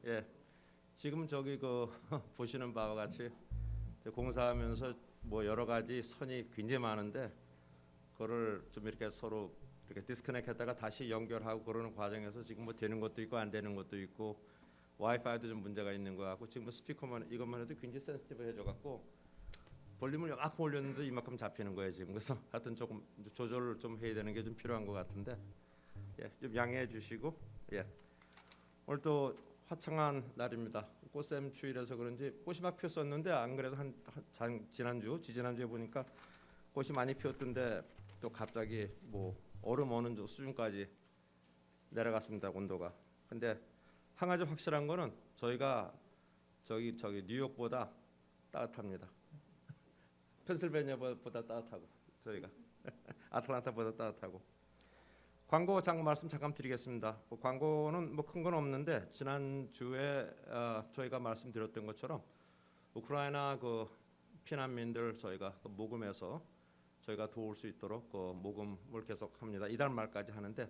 예, 지금 저기 그 보시는 바와 같이 공사하면서 뭐 여러 가지 선이 굉장히 많은데 그거를 좀 이렇게 서로 이렇게 디스커넥했다가 다시 연결하고 그러는 과정에서 지금 뭐 되는 것도 있고 안 되는 것도 있고 와이파이도 좀 문제가 있는 거 같고 지금 뭐 스피커만 이것만 해도 굉장히 센시티브해져 갖고 볼륨을 요만큼 올렸는데 이만큼 잡히는 거예요 지금. 그래서 하여튼 조금 조절을 좀 해야 되는 게 좀 필요한 것 같은데 예, 좀 양해해 주시고 예. 오늘 또 화창한 날입니다. 꽃샘추위라서 그런지 꽃이 막 피었었는데 안 그래도 지난주, 지지난주에 보니까 꽃이 많이 피었던데 또 갑자기 뭐 얼음 어는 수준까지 내려갔습니다. 온도가. 근데 한 가지 확실한 거는 저희가 저기 뉴욕보다 따뜻합니다. 펜실베니아보다 따뜻하고 저희가 아틀란타보다 따뜻하고. 광고 말씀 잠깐 드리겠습니다. 광고는 뭐 큰 건 없는데 지난 주에 저희가 말씀드렸던 것처럼 우크라이나 그 피난민들 저희가 그 모금해서 저희가 도울 수 있도록 그 모금을 계속합니다. 이달 말까지 하는데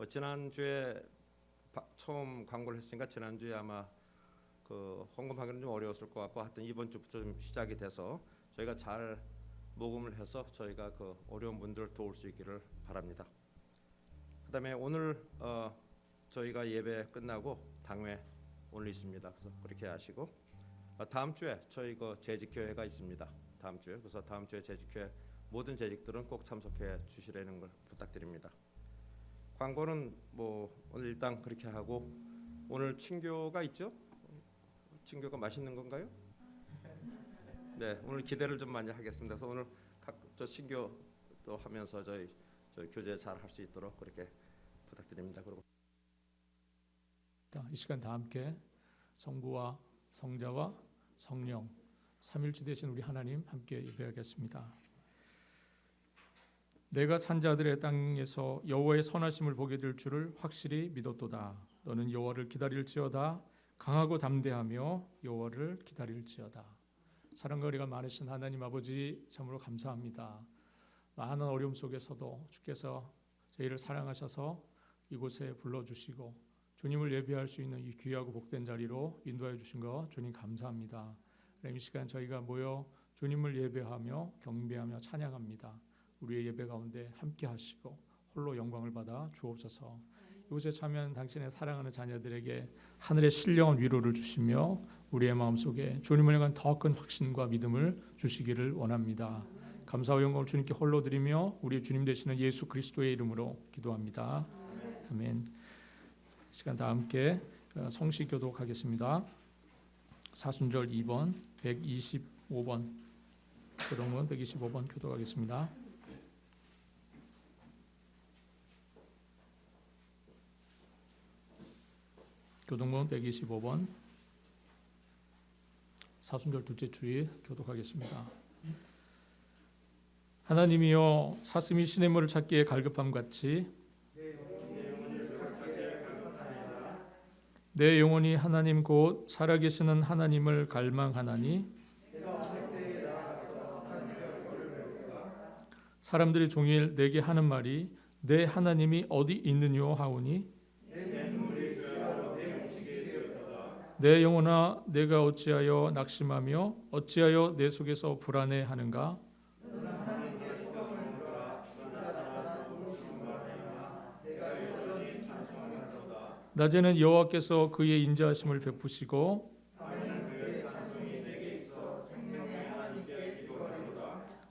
지난 주에 처음 광고를 했으니까 지난 주에 아마 그 헌금하기는 좀 어려웠을 것 같고 하여튼 이번 주부터 좀 시작이 돼서 저희가 잘 모금을 해서 저희가 그 어려운 분들 도울 수 있기를 바랍니다. 그다음에 오늘 저희가 예배 끝나고 당회 오늘 있습니다. 그래서 그렇게 하시고 다음 주에 저희 그 재직교회가 있습니다. 다음 주에 그래서 다음 주에 재직교회 모든 재직들은 꼭 참석해 주시라는 걸 부탁드립니다. 광고는 뭐 오늘 일단 그렇게 하고 오늘 친교가 있죠? 친교가 맛있는 건가요? 네, 오늘 기대를 좀 많이 하겠습니다. 그래서 오늘 저 친교도 하면서 저희 교제 잘 할 수 있도록 그렇게 부탁드립니다. 그리고 이 시간 다 함께 성부와 성자와 성령 삼일주 되신 우리 하나님 함께 예배하겠습니다. 내가 산 자들의 땅에서 여호와의 선하심을 보게 될 줄을 확실히 믿었도다. 너는 여호와를 기다릴지어다. 강하고 담대하며 여호와를 기다릴지어다. 사랑과 은혜가 많으신 하나님 아버지 참으로 감사합니다. 많은 어려움 속에서도 주께서 저희를 사랑하셔서 이곳에 불러주시고 주님을 예배할 수 있는 이 귀하고 복된 자리로 인도하여 주신 것 주님 감사합니다. 이 시간 저희가 모여 주님을 예배하며 경배하며 찬양합니다. 우리의 예배 가운데 함께 하시고 홀로 영광을 받아 주옵소서. 이곳에 참여한 당신의 사랑하는 자녀들에게 하늘의 신령한 위로를 주시며 우리의 마음속에 주님을 향한 더 큰 확신과 믿음을 주시기를 원합니다. 감사와 영광을 주님께 홀로 드리며 우리 주님 되시는 예수 그리스도의 이름으로 기도합니다. 아멘. 시간 다 함께 성시 교독하겠습니다. 사순절 2번 125번 교독문 125번 교독하겠습니다. 교독문 125번 사순절 둘째 주일 교독하겠습니다. 하나님이여 사슴이 시냇물을 찾기에 갈급함 같이 내 영혼이 하나님 곧 살아계시는 하나님을 갈망하나니 사람들이 종일 내게 하는 말이 내 하나님이 어디 있느뇨 하오니 내 영혼아 내가 어찌하여 낙심하며 어찌하여 내 속에서 불안해하는가. 낮에는 여호와께서 그의 인자하심을 베푸시고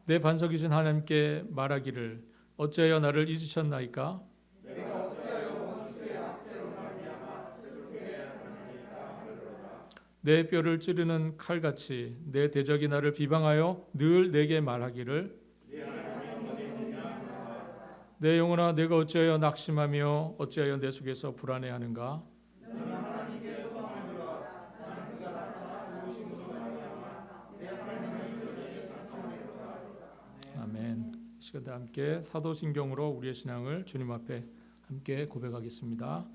내 반석이신 하나님께 말하기를 어찌하여 나를 잊으셨나이까. 내 뼈를 찌르는 칼같이 내 대적이 나를 비방하여 늘 내게 말하기를 내 영혼아 내가 어찌하여 낙심하며 어찌하여 내 속에서 불안해하는가. 아멘. 시간 함께 사도신경으로 우리의 신앙을 주님 앞에 함께 고백하겠습니다.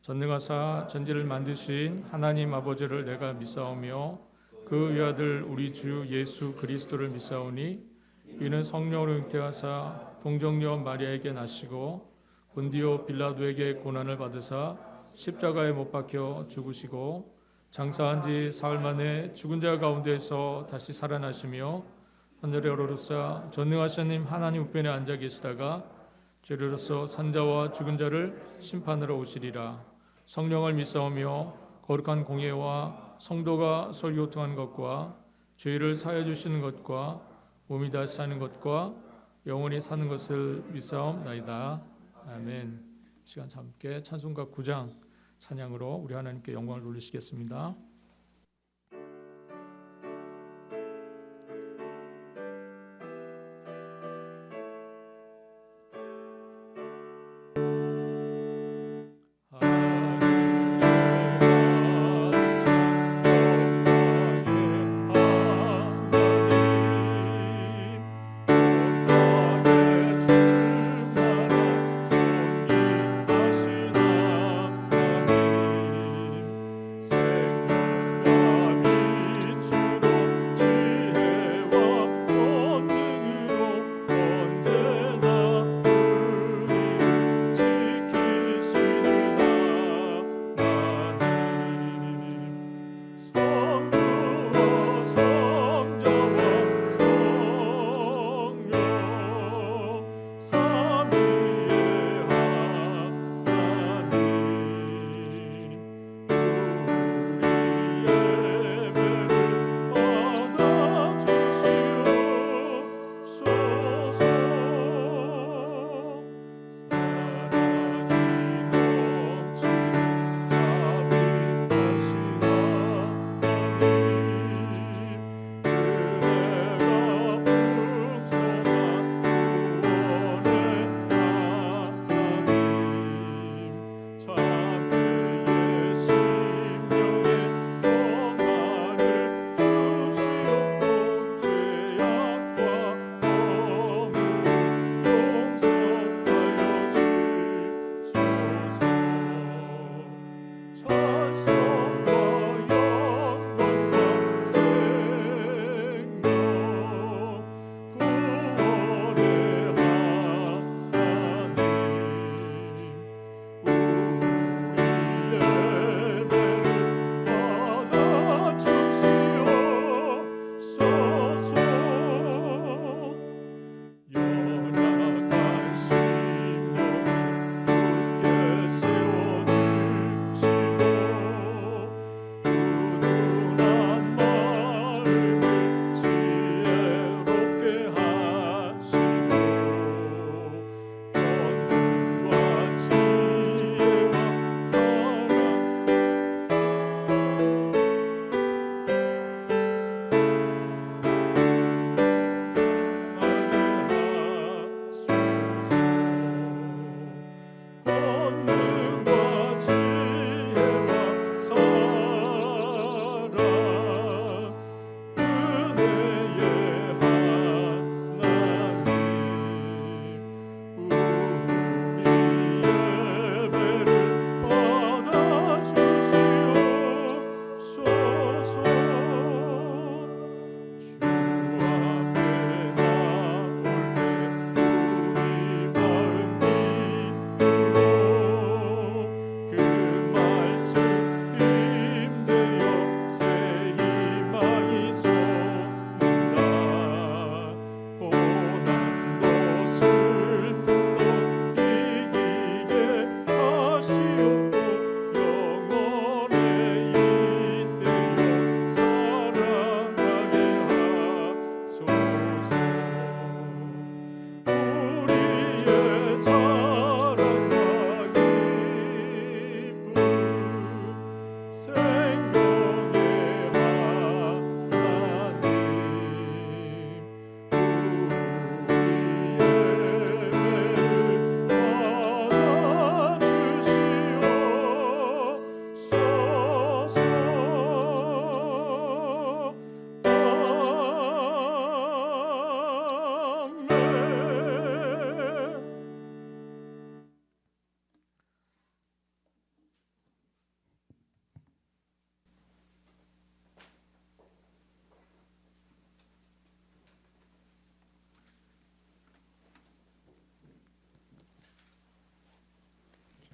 전능하사 전지를 만드신 하나님 아버지를 내가 믿사오며 그 외아들 우리 주 예수 그리스도를 믿사오니 이는 성령으로 잉태하사 동정녀 마리아에게 나시고 본디오 빌라도에게 고난을 받으사 십자가에 못 박혀 죽으시고 장사한 지 사흘 만에 죽은 자 가운데서 다시 살아나시며 하늘에 오르사 전능하신 하나님 우편에 앉아 계시다가 죄로서 산자와 죽은 자를 심판하러 오시리라. 성령을 믿사오며 거룩한 공예와 성도가 서로 교통하는 것과 죄를 사하여 주시는 것과 몸이 다시 사는 것과 영원히 사는 것을 믿사옵나이다. 아멘. 시간 함께 찬송가 9장 찬양으로 우리 하나님께 영광을 돌리시겠습니다.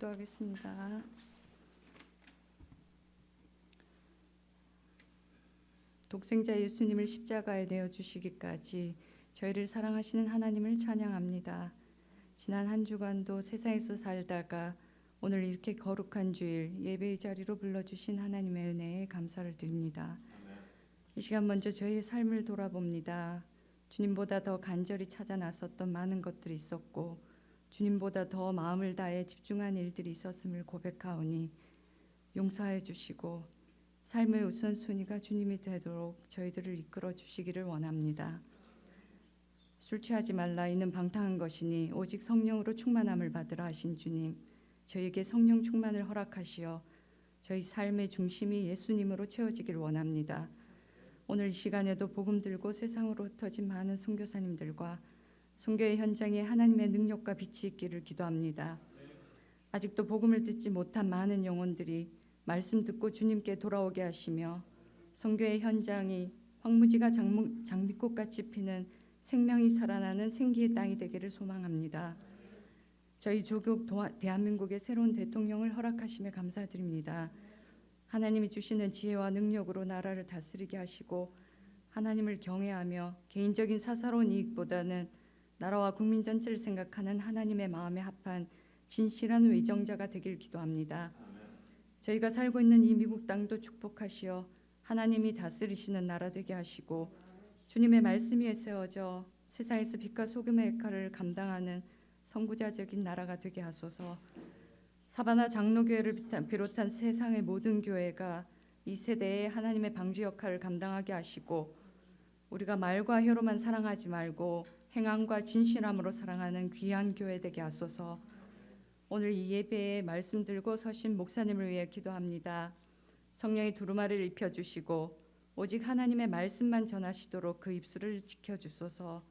기도하겠습니다. 독생자 예수님을 십자가에 내어 주시기까지 저희를 사랑하시는 하나님을 찬양합니다. 지난 한 주간도 세상에서 살다가 오늘 이렇게 거룩한 주일 예배의 자리로 불러주신 하나님의 은혜에 감사를 드립니다. 이 시간 먼저 저희의 삶을 돌아봅니다. 주님보다 더 간절히 찾아 나섰던 많은 것들이 있었고 주님보다 더 마음을 다해 집중한 일들이 있었음을 고백하오니 용서해 주시고 삶의 우선순위가 주님이 되도록 저희들을 이끌어 주시기를 원합니다. 술 취하지 말라 이는 방탕한 것이니 오직 성령으로 충만함을 받으라 하신 주님, 저희에게 성령 충만을 허락하시어 저희 삶의 중심이 예수님으로 채워지길 원합니다. 오늘 이 시간에도 복음 들고 세상으로 흩어진 많은 선교사님들과 선교의 현장에 하나님의 능력과 빛이 있기를 기도합니다. 아직도 복음을 듣지 못한 많은 영혼들이 말씀 듣고 주님께 돌아오게 하시며 선교의 현장이 황무지가 장미꽃같이 피는 생명이 살아나는 생기의 땅이 되기를 소망합니다. 저희 조국 대한민국의 새로운 대통령을 허락하심에 감사드립니다. 하나님이 주시는 지혜와 능력으로 나라를 다스리게 하시고 하나님을 경외하며 개인적인 사사로운 이익보다는 나라와 국민 전체를 생각하는 하나님의 마음에 합한 진실한 외정자가 되길 기도합니다. 저희가 살고 있는 이 미국 땅도 축복하시어 하나님이 다스리시는 나라 되게 하시고 주님의 말씀 위에 세워져 세상에서 빛과 소금의 역할을 감당하는 선구자적인 나라가 되게 하소서. 사바나 장로교회를 비롯한 세상의 모든 교회가 이 세대에 하나님의 방주 역할을 감당하게 하시고 우리가 말과 혀로만 사랑하지 말고 행함과 진실함으로 사랑하는 귀한 교회 되게 하소서. 오늘 이 예배에 말씀 들고 서신 목사님을 위해 기도합니다. 성령의 두루마리를 입혀주시고 오직 하나님의 말씀만 전하시도록 그 입술을 지켜주소서.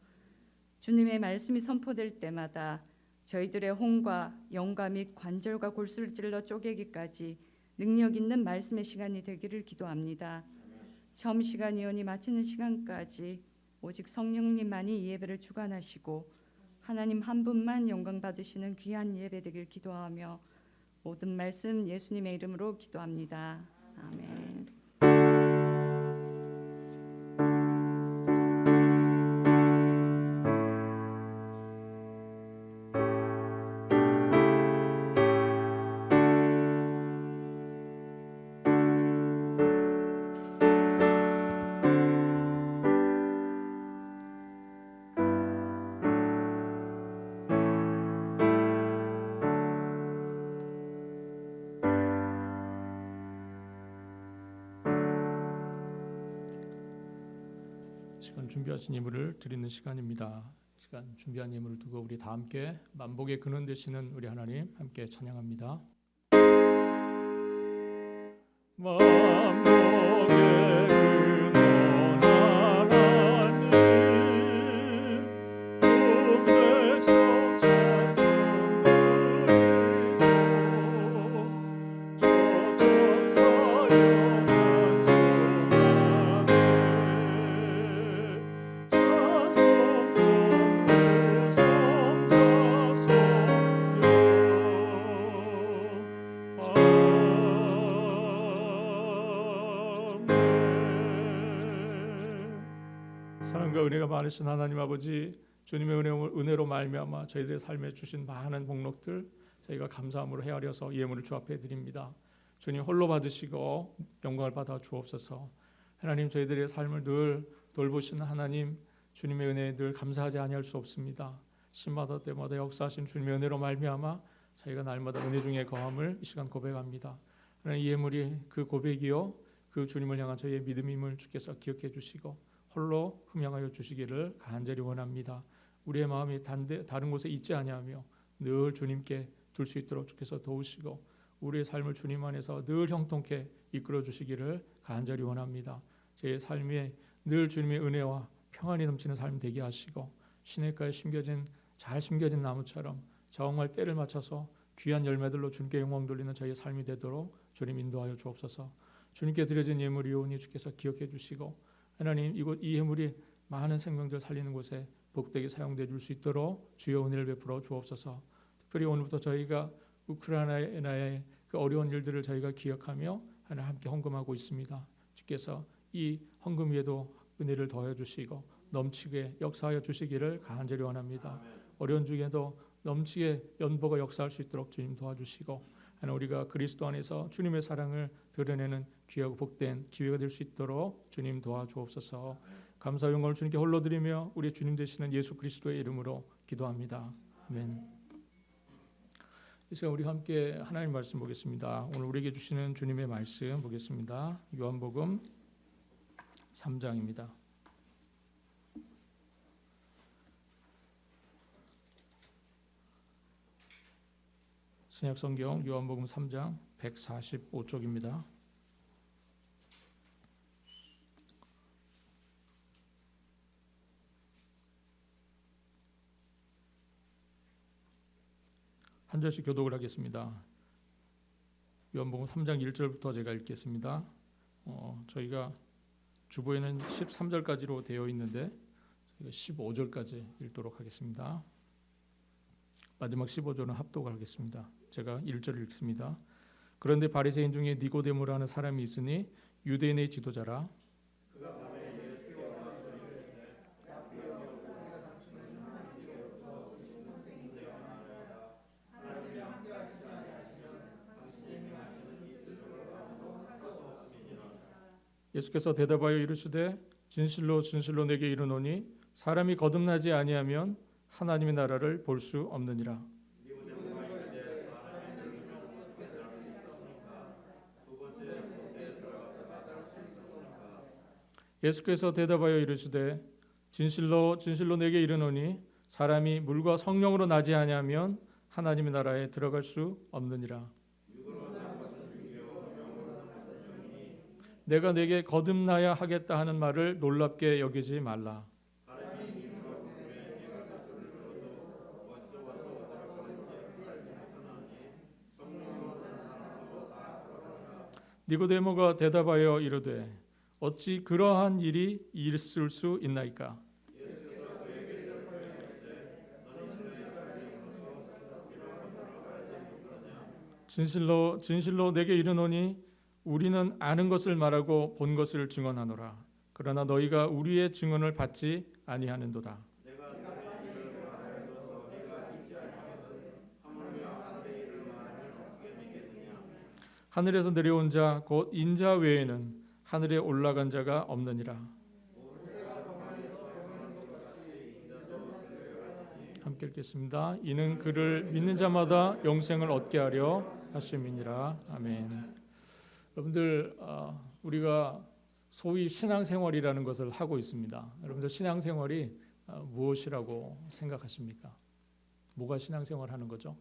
주님의 말씀이 선포될 때마다 저희들의 혼과 영과 및 관절과 골수를 찔러 쪼개기까지 능력 있는 말씀의 시간이 되기를 기도합니다. 처음 시간이오니 마치는 시간까지 오직 성령님만이 이 예배를 주관하시고 하나님 한 분만 영광 받으시는 귀한 예배 되길 기도하며 모든 말씀 예수님의 이름으로 기도합니다. 아멘. 시간 준비하신 예물을 드리는 시간입니다. 시간 준비한 예물을 두고 우리 다 함께 만복의 근원 되시는 우리 하나님 함께 찬양합니다. 만복의 근원 하나님 온 백성 찬송 드리고 저천사여 사랑과 은혜가 많으신 하나님 아버지, 주님의 은혜로 말미암아 저희들의 삶에 주신 많은 복록들 저희가 감사함으로 헤아려서 예물을 주 앞에 드립니다. 주님 홀로 받으시고 영광을 받아 주옵소서. 하나님 저희들의 삶을 늘 돌보시는 하나님, 주님의 은혜에 늘 감사하지 아니할 수 없습니다. 신마다 때마다 역사하신 주님의 은혜로 말미암아 저희가 날마다 은혜 중에 거함을 이 시간 고백합니다. 하나님 이 예물이 그 고백이요 그 주님을 향한 저희의 믿음임을 주께서 기억해 주시고 홀로 흠양하여 주시기를 간절히 원합니다. 우리의 마음이 다른 곳에 있지 아니하며 늘 주님께 둘 수 있도록 주께서 도우시고 우리의 삶을 주님 안에서 늘 형통케 이끌어 주시기를 간절히 원합니다. 제 삶에 늘 주님의 은혜와 평안이 넘치는 삶 되게 하시고 시냇가에 잘 심겨진 나무처럼 정말 때를 맞춰서 귀한 열매들로 주님께 영광 돌리는 저희의 삶이 되도록 주님 인도하여 주옵소서. 주님께 드려진 예물이오니 주께서 기억해 주시고 하나님 이 예물이 많은 생명들 살리는 곳에 복되게 사용되어 줄 수 있도록 주여 은혜를 베풀어 주옵소서. 특별히 오늘부터 저희가 우크라이나의 그 어려운 일들을 저희가 기억하며 하나님 함께 헌금하고 있습니다. 주께서 이 헌금 위에도 은혜를 더해 주시고 넘치게 역사하여 주시기를 간절히 원합니다. 어려운 중에도 넘치게 연보가 역사할 수 있도록 주님 도와주시고 하나님 우리가 그리스도 안에서 주님의 사랑을 드러내는 귀하고 복된 기회가 될 수 있도록 주님 도와주옵소서. 감사 영광을 주님께 홀로 드리며 우리 주님 되시는 예수 그리스도의 이름으로 기도합니다. 아멘. 이 시간 우리 함께 하나님 말씀 보겠습니다. 오늘 우리에게 주시는 주님의 말씀 보겠습니다. 요한복음 3장입니다. 신약성경 요한복음 3장 145쪽입니다. 한 절씩 교독을 하겠습니다. 요한복음 3장 1절부터 제가 읽겠습니다. 저희가 주보에는 13절까지로 되어 있는데 15절까지 읽도록 하겠습니다. 마지막 15절은 합독을 하겠습니다. 제가 1절을 읽습니다. 그런데 바리새인 중에 니고데모라는 사람이 있으니 유대인의 지도자라. 예수께서 대답하여 이르시되 진실로 진실로 내게 이르노니 사람이 거듭나지 아니하면 하나님의 나라를 볼 수 없느니라. 예수께서 대답하여 이르시되 진실로 진실로 내게 이르노니 사람이 물과 성령으로 나지 아니하면 하나님의 나라에 들어갈 수 없느니라. 내가 내게 거듭나야 하겠다 하는 말을 놀랍게 여기지 말라. 니고데모가 대답하여 이르되 어찌 그러한 일이 있을 수 있나이까? 진실로 진실로 내게 이르노니 우리는 아는 것을 말하고 본 것을 증언하노라. 그러나 너희가 우리의 증언을 받지 아니하는도다. 하늘에서 내려온 자 곧 인자 외에는 하늘에 올라간 자가 없느니라. 함께 읽겠습니다. 이는 그를 믿는 자마다 영생을 얻게 하려 하심이니라. 아멘. 여러분들 우리가 소위 신앙생활이라는 것을 하고 있습니다. 여러분들 신앙생활이 무엇이라고 생각하십니까? 뭐가 신앙생활하는 거죠?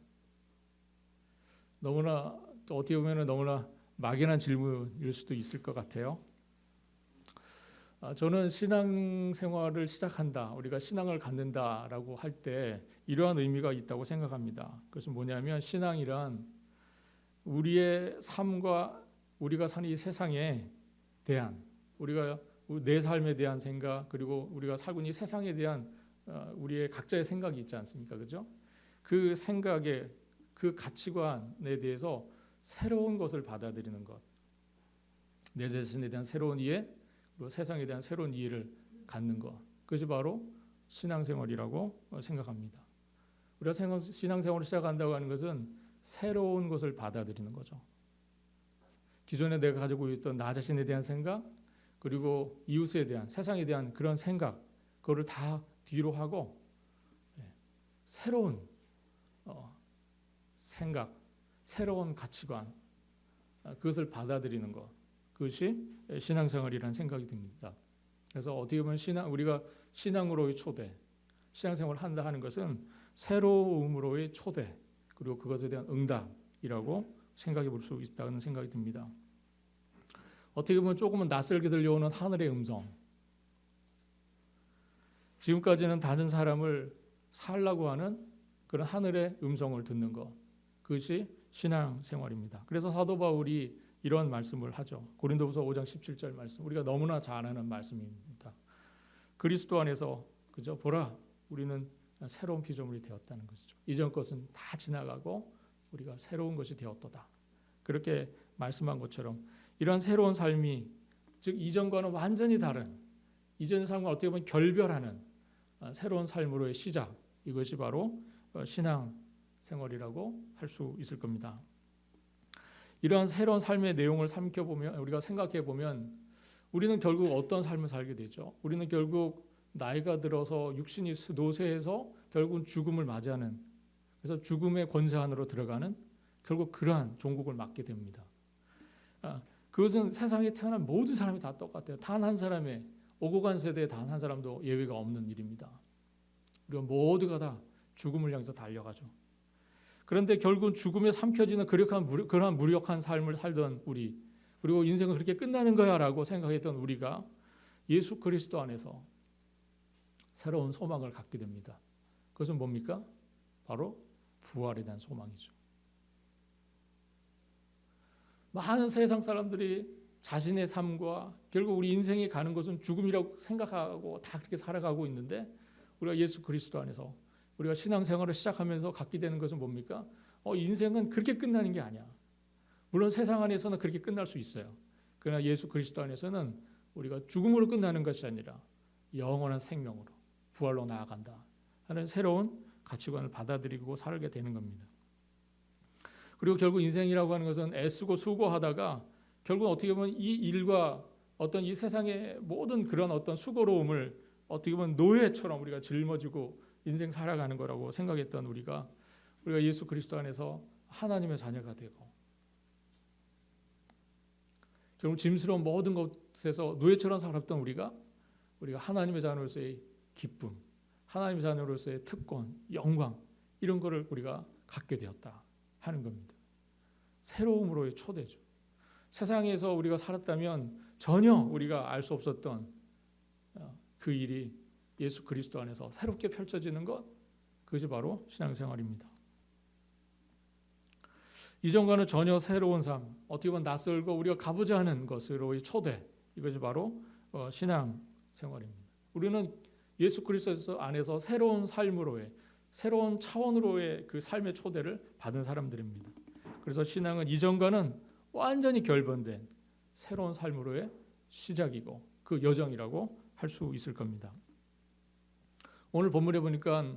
너무나 또 어떻게 보면 너무나 막연한 질문일 수도 있을 것 같아요. 저는 신앙생활을 시작한다, 우리가 신앙을 갖는다라고 할 때 이러한 의미가 있다고 생각합니다. 그것은 뭐냐면 신앙이란 우리의 삶과 우리가 사는 이 세상에 대한 우리가 내 삶에 대한 생각 그리고 우리가 살고 있는 이 세상에 대한 우리의 각자의 생각이 있지 않습니까? 그죠? 그 생각에 그 가치관에 대해서 새로운 것을 받아들이는 것, 내 자신에 대한 새로운 이해, 그리고 세상에 대한 새로운 이해를 갖는 것, 그것이 바로 신앙생활이라고 생각합니다. 우리가 신앙생활을 시작한다고 하는 것은 새로운 것을 받아들이는 거죠. 기존에 내가 가지고 있던 나 자신에 대한 생각, 그리고 이웃에 대한, 세상에 대한 그런 생각, 그거를 다 뒤로 하고 새로운 생각, 새로운 가치관, 그것을 받아들이는 것, 그것이 신앙생활이라는 생각이 듭니다. 그래서 어떻게 보면 우리가 신앙으로의 초대, 신앙생활을 한다 하는 것은 새로움으로의 초대, 그리고 그것에 대한 응답이라고 생각해 볼 수 있다는 생각이 듭니다. 어떻게 보면 조금은 낯설게 들려오는 하늘의 음성, 지금까지는 다른 사람을 살라고 하는 그런 하늘의 음성을 듣는 것, 그것이 신앙생활입니다. 그래서 사도 바울이 이런 말씀을 하죠. 고린도후서 5장 17절 말씀, 우리가 너무나 잘 아는 말씀입니다. 그리스도 안에서 그저 보라, 우리는 새로운 피조물이 되었다는 것이죠. 이전 것은 다 지나가고 우리가 새로운 것이 되었도다. 그렇게 말씀한 것처럼 이러한 새로운 삶이 즉 이전과는 완전히 다른, 이전의 삶과 어떻게 보면 결별하는 새로운 삶으로의 시작, 이것이 바로 신앙 생활이라고 할 수 있을 겁니다. 이러한 새로운 삶의 내용을 삼켜보면, 우리가 생각해보면 우리는 결국 어떤 삶을 살게 되죠? 우리는 결국 나이가 들어서 육신이 노쇠해서 결국은 죽음을 맞이하는, 그래서 죽음의 권세 안으로 들어가는 결국 그러한 종국을 맞게 됩니다. 그것은 세상에 태어난 모든 사람이 다 똑같아요. 단 한 사람의, 오고 간 세대에 단 한 사람도 예외가 없는 일입니다. 우리가 모두가 다 죽음을 향해서 달려가죠. 그런데 결국은 죽음에 삼켜지는 그러한 무력한 삶을 살던 우리, 그리고 인생은 그렇게 끝나는 거야 라고 생각했던 우리가 예수 그리스도 안에서 새로운 소망을 갖게 됩니다. 그것은 뭡니까? 바로 부활에 대한 소망이죠. 많은 세상 사람들이 자신의 삶과 결국 우리 인생이 가는 것은 죽음이라고 생각하고 다 그렇게 살아가고 있는데, 우리가 예수 그리스도 안에서 우리가 신앙생활을 시작하면서 갖게 되는 것은 뭡니까? 인생은 그렇게 끝나는 게 아니야. 물론 세상 안에서는 그렇게 끝날 수 있어요. 그러나 예수 그리스도 안에서는 우리가 죽음으로 끝나는 것이 아니라 영원한 생명으로, 부활로 나아간다 하는 새로운 가치관을 받아들이고 살게 되는 겁니다. 그리고 결국 인생이라고 하는 것은 애쓰고 수고하다가 결국 어떻게 보면 이 일과 어떤 이 세상의 모든 그런 어떤 수고로움을 어떻게 보면 노예처럼 우리가 짊어지고 인생 살아가는 거라고 생각했던 우리가 예수 그리스도 안에서 하나님의 자녀가 되고 결국 짐스러운 모든 것에서 노예처럼 살았던 우리가 하나님의 자녀로서의 기쁨, 하나님의 자녀로서의 특권, 영광, 이런 거를 우리가 갖게 되었다 하는 겁니다. 새로움으로의 초대죠. 세상에서 우리가 살았다면 전혀 우리가 알 수 없었던 그 일이 예수 그리스도 안에서 새롭게 펼쳐지는 것, 그것이 바로 신앙생활입니다. 이전과는 전혀 새로운 삶, 어떻게 보면 낯설고 우리가 가보자 하는 것으로의 초대, 이것이 바로 신앙생활입니다. 우리는 예수 그리스도 안에서 새로운 삶으로의, 새로운 차원으로의 그 삶의 초대를 받은 사람들입니다. 그래서 신앙은 이전과는 완전히 결번된 새로운 삶으로의 시작이고 그 여정이라고 할 수 있을 겁니다. 오늘 본문에 보니까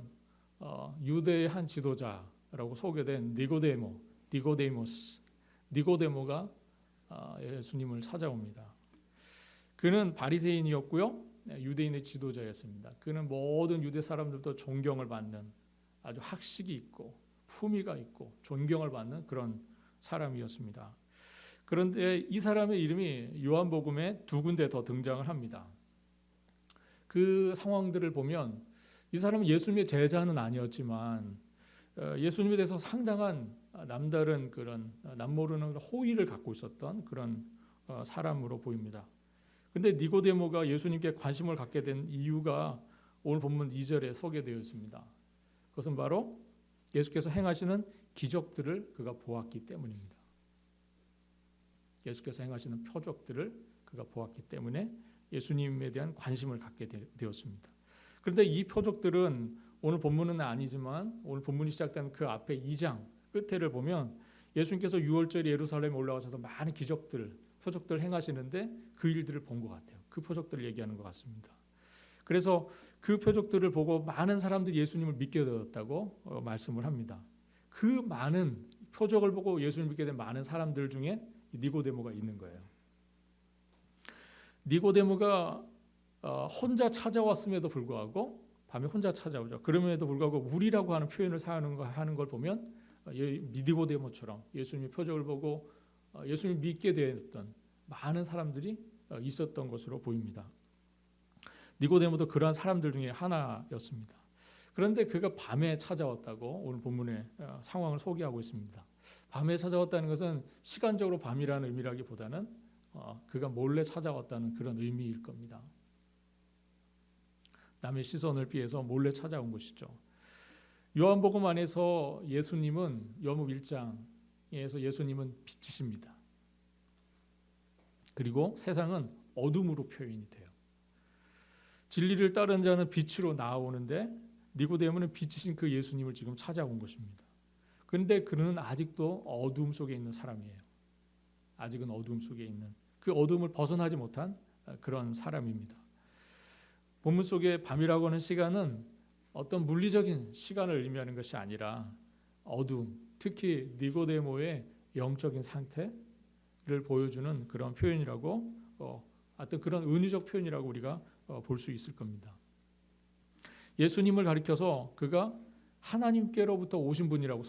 유대의 한 지도자라고 소개된 니고데모가 예수님을 찾아옵니다. 그는 바리새인이었고요, 유대인의 지도자였습니다. 그는 모든 유대 사람들도 존경을 받는 아주 학식이 있고 품위가 있고 존경을 받는 그런 사람이었습니다. 그런데 이 사람의 이름이 요한복음에 두 군데 더 등장을 합니다. 그 상황들을 보면 이 사람은 예수님의 제자는 아니었지만 예수님에 대해서 상당한 남다른 그런 남모르는 호의를 갖고 있었던 그런 사람으로 보입니다. 근데 니고데모가 예수님께 관심을 갖게 된 이유가 오늘 본문 2절에 소개되어 있습니다. 그것은 바로 예수께서 행하시는 기적들을 그가 보았기 때문입니다. 예수께서 행하시는 표적들을 그가 보았기 때문에 예수님에 대한 관심을 갖게 되었습니다. 그런데 이 표적들은 오늘 본문은 아니지만 오늘 본문이 시작되는 그 앞에 2장 끝에를 보면 예수님께서 6월절에 예루살렘에 올라가셔서 많은 기적들, 표적들을 행하시는데 그 일들을 본 것 같아요. 그 표적들을 얘기하는 것 같습니다. 그래서 그 표적들을 보고 많은 사람들이 예수님을 믿게 되었다고 말씀을 합니다. 그 많은 표적을 보고 예수님을 믿게 된 많은 사람들 중에 니고데모가 있는 거예요. 니고데모가 혼자 찾아왔음에도 불구하고, 밤에 혼자 찾아오죠. 그럼에도 불구하고 우리라고 하는 표현을 사용하는 걸 보면 니고데모처럼 예수님의 표적을 보고 예수님을 믿게 되었던 많은 사람들이 있었던 것으로 보입니다. 니고데모도 그러한 사람들 중에 하나였습니다. 그런데 그가 밤에 찾아왔다고 오늘 본문의 상황을 소개하고 있습니다. 밤에 찾아왔다는 것은 시간적으로 밤이라는 의미라기보다는 그가 몰래 찾아왔다는 그런 의미일 겁니다. 남의 시선을 피해서 몰래 찾아온 것이죠. 요한복음 안에서 예수님은 요한복음 1장에서 예수님은 빛이십니다. 그리고 세상은 어둠으로 표현이 돼요. 진리를 따르는 자는 빛으로 나아오는데 니고데모는 빛이신 그 예수님을 지금 찾아온 것입니다. 그런데 그는 아직도 어둠 속에 있는 사람이에요. 아직은 어둠 속에 있는 그 어둠을 벗어나지 못한 그런 사람입니다. 본문 속의 밤이라고 하는 시간은 어떤 물리적인 시간을 의미하는 것이 아니라 어둠, 특히 니고데모의 영적인 상태를 보여주는 그런 표현이라고 어떤 그런 은유적 표현이라고 우리가 볼 수 있을 겁니다. 예수님을 가리켜서 그가 하나님께로부터 오신 분이라고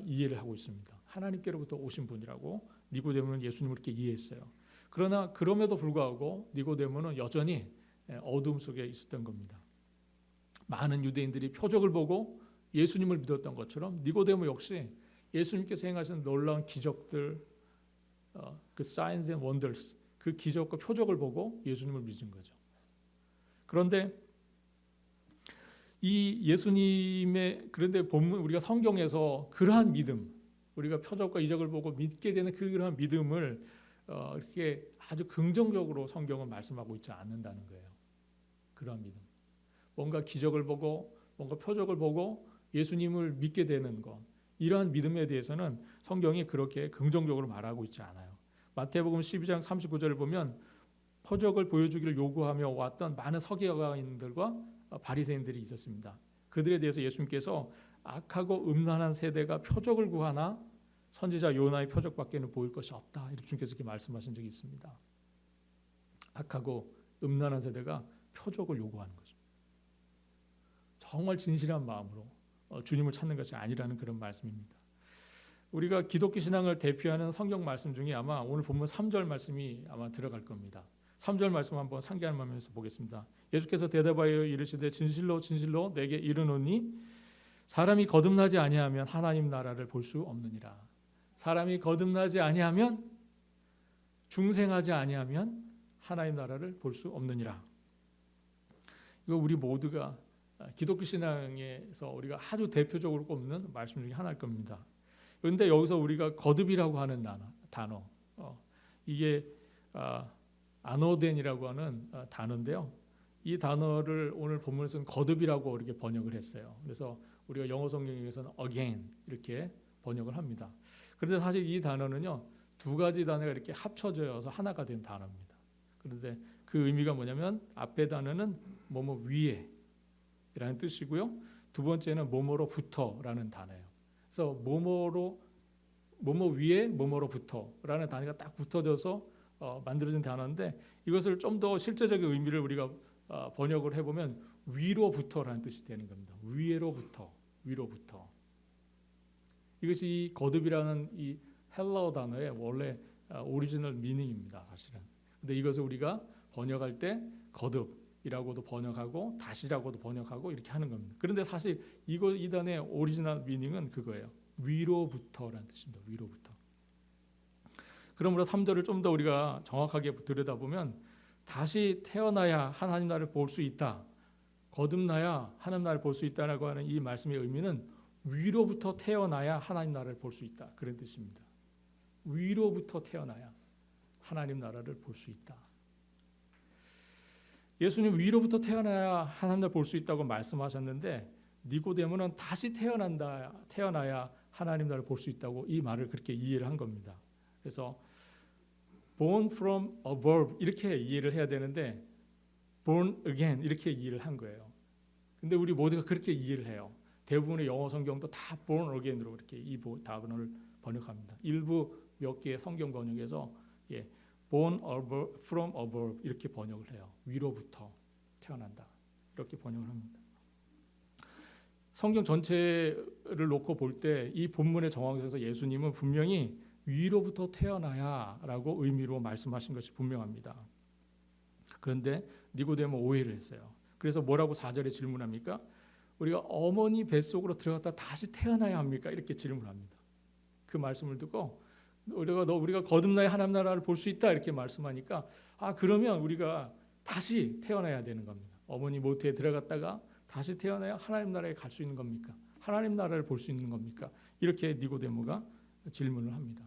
이해를 하고 있습니다. 하나님께로부터 오신 분이라고 니고데모는 예수님을 이렇게 이해했어요. 그러나 그럼에도 불구하고 니고데모는 여전히 어둠 속에 있었던 겁니다. 많은 유대인들이 표적을 보고 예수님을 믿었던 것처럼 니고데모 역시 예수님께서 행하신 놀라운 기적들, 그 signs and wonders, 그 기적과 표적을 보고 예수님을 믿은 거죠. 그런데 그런데 본문 우리가 성경에서 그러한 믿음, 우리가 표적과 이적을 보고 믿게 되는 그러한 믿음을 이렇게 아주 긍정적으로 성경은 말씀하고 있지 않는다는 거예요. 그러한 믿음, 뭔가 기적을 보고 뭔가 표적을 보고 예수님을 믿게 되는 것, 이러한 믿음에 대해서는 성경이 그렇게 긍정적으로 말하고 있지 않아요. 마태복음 12장 39절을 보면 표적을 보여주기를 요구하며 왔던 많은 서기관들과 바리새인들이 있었습니다. 그들에 대해서 예수님께서 악하고 음란한 세대가 표적을 구하나 선지자 요나의 표적밖에는 보일 것이 없다, 이렇게 주님께서 이렇게 말씀하신 적이 있습니다. 악하고 음란한 세대가 표적을 요구하는 거죠. 정말 진실한 마음으로 주님을 찾는 것이 아니라는 그런 말씀입니다. 우리가 기독교 신앙을 대표하는 성경 말씀 중에 아마 오늘 본문 3절 말씀이 아마 들어갈 겁니다. 3절 말씀 한번 상기하면서 보겠습니다. 예수께서 대답하여 이르시되 진실로 진실로 내게 이르노니 사람이 거듭나지 아니하면 하나님 나라를 볼 수 없느니라. 사람이 거듭나지 아니하면, 중생하지 아니하면 하나님 나라를 볼 수 없느니라. 이거 우리 모두가 기독교 신앙에서 우리가 아주 대표적으로 꼽는 말씀 중에 하나일 겁니다. 그런데 여기서 우리가 거듭이라고 하는 단어, 이게 아노덴이라고 하는 단어인데요. 이 단어를 오늘 본문에서는 거듭이라고 이렇게 번역을 했어요. 그래서 우리가 영어 성경에서는 again 이렇게 번역을 합니다. 그런데 사실 이 단어는요, 두 가지 단어가 이렇게 합쳐져서 하나가 된 단어입니다. 그런데 그 의미가 뭐냐면 앞에 단어는 뭐뭐 위에 라는 뜻이고요. 두 번째는 뭐뭐로부터라는 단어예요. 그래서 뭐뭐 위에 뭐뭐로부터라는 단어가 딱 붙어져서 만들어진 단어인데, 이것을 좀 더 실제적인 의미를 우리가 번역을 해보면 위로부터라는 뜻이 되는 겁니다. 위로부터. 이것이 거듭이라는 이 헬라어 단어의 원래 오리지널 미닝입니다, 사실은. 근데 이것을 우리가 번역할 때 거듭이라고도 번역하고 다시라고도 번역하고 이렇게 하는 겁니다. 그런데 사실 이 단어의 오리지널 미닝은 그거예요. 위로부터라는 뜻입니다. 위로부터. 그러므로 3절을 좀 더 우리가 정확하게 들여다보면 다시 태어나야 하나님 나라를 볼 수 있다, 거듭나야 하나님 나라를 볼 수 있다라고 하는 이 말씀의 의미는 위로부터 태어나야 하나님 나라를 볼 수 있다, 그런 뜻입니다. 위로부터 태어나야 하나님 나라를 볼 수 있다. 예수님 위로부터 태어나야 하나님 나라를 볼 수 있다고 말씀하셨는데, 니고데모는 다시 태어나야 하나님 나라를 볼 수 있다고 이 말을 그렇게 이해를 한 겁니다. 그래서 born from above 이렇게 이해를 해야 되는데 born again 이렇게 이해를 한 거예요. 근데 우리 모두가 그렇게 이해를 해요. 대부분의 영어 성경도 다 born again으로 이렇게 이 단어를 번역합니다. 일부 몇 개의 성경 번역에서 born from above 이렇게 번역을 해요. 위로부터 태어난다, 이렇게 번역을 합니다. 성경 전체를 놓고 볼 때 이 본문의 정황에서 예수님은 분명히 위로부터 태어나야라고 의미로 말씀하신 것이 분명합니다. 그런데 니고데모 오해를 했어요. 그래서 뭐라고 4절에 질문합니까? 우리가 어머니 뱃속으로 들어갔다 다시 태어나야 합니까? 이렇게 질문합니다. 그 말씀을 듣고 우리가 거듭나야 하나님 나라를 볼 수 있다 이렇게 말씀하니까, 그러면 우리가 다시 태어나야 되는 겁니다. 어머니 모태에 들어갔다가 다시 태어나야 하나님 나라에 갈 수 있는 겁니까? 하나님 나라를 볼 수 있는 겁니까? 이렇게 니고데모가 질문을 합니다.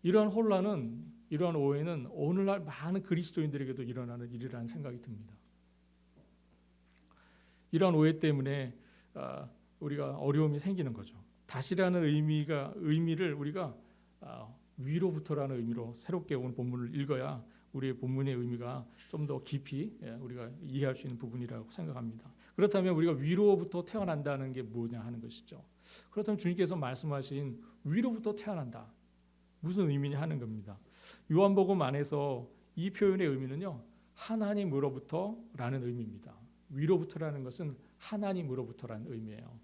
이러한 혼란은, 이러한 오해는 오늘날 많은 그리스도인들에게도 일어나는 일이라는 생각이 듭니다. 이러한 오해 때문에 우리가 어려움이 생기는 거죠. 다시라는 의미를 우리가 위로부터라는 의미로 새롭게 온 본문을 읽어야 우리의 본문의 의미가 좀 더 깊이 우리가 이해할 수 있는 부분이라고 생각합니다. 그렇다면 우리가 위로부터 태어난다는 게 뭐냐 하는 것이죠. 그렇다면 주님께서 말씀하신 위로부터 태어난다, 무슨 의미냐 하는 겁니다. 요한복음 안에서 이 표현의 의미는요, 하나님으로부터라는 의미입니다. 위로부터라는 것은 하나님으로부터라는 의미예요.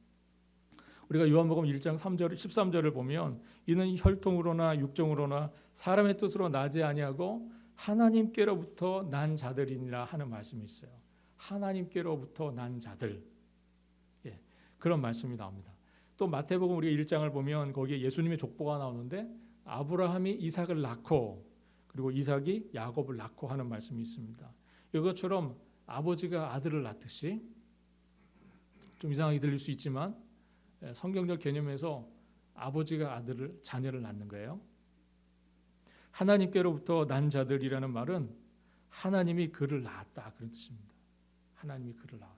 우리가 요한복음 1장 3절 13절을 보면 이는 혈통으로나 육정으로나 사람의 뜻으로 나지 아니하고 하나님께로부터 난 자들이니라 하는 말씀이 있어요. 하나님께로부터 난 자들, 그런 말씀이 나옵니다. 또 마태복음 우리가 1장을 보면 거기에 예수님의 족보가 나오는데 아브라함이 이삭을 낳고 그리고 이삭이 야곱을 낳고 하는 말씀이 있습니다. 이것처럼 아버지가 아들을 낳듯이, 좀 이상하게 들릴 수 있지만 성경적 개념에서 아버지가 자녀를 낳는 거예요. 하나님께로부터 난 자들이라는 말은 하나님이 그를 낳았다, 그런 뜻입니다. 하나님이 그를 낳았다.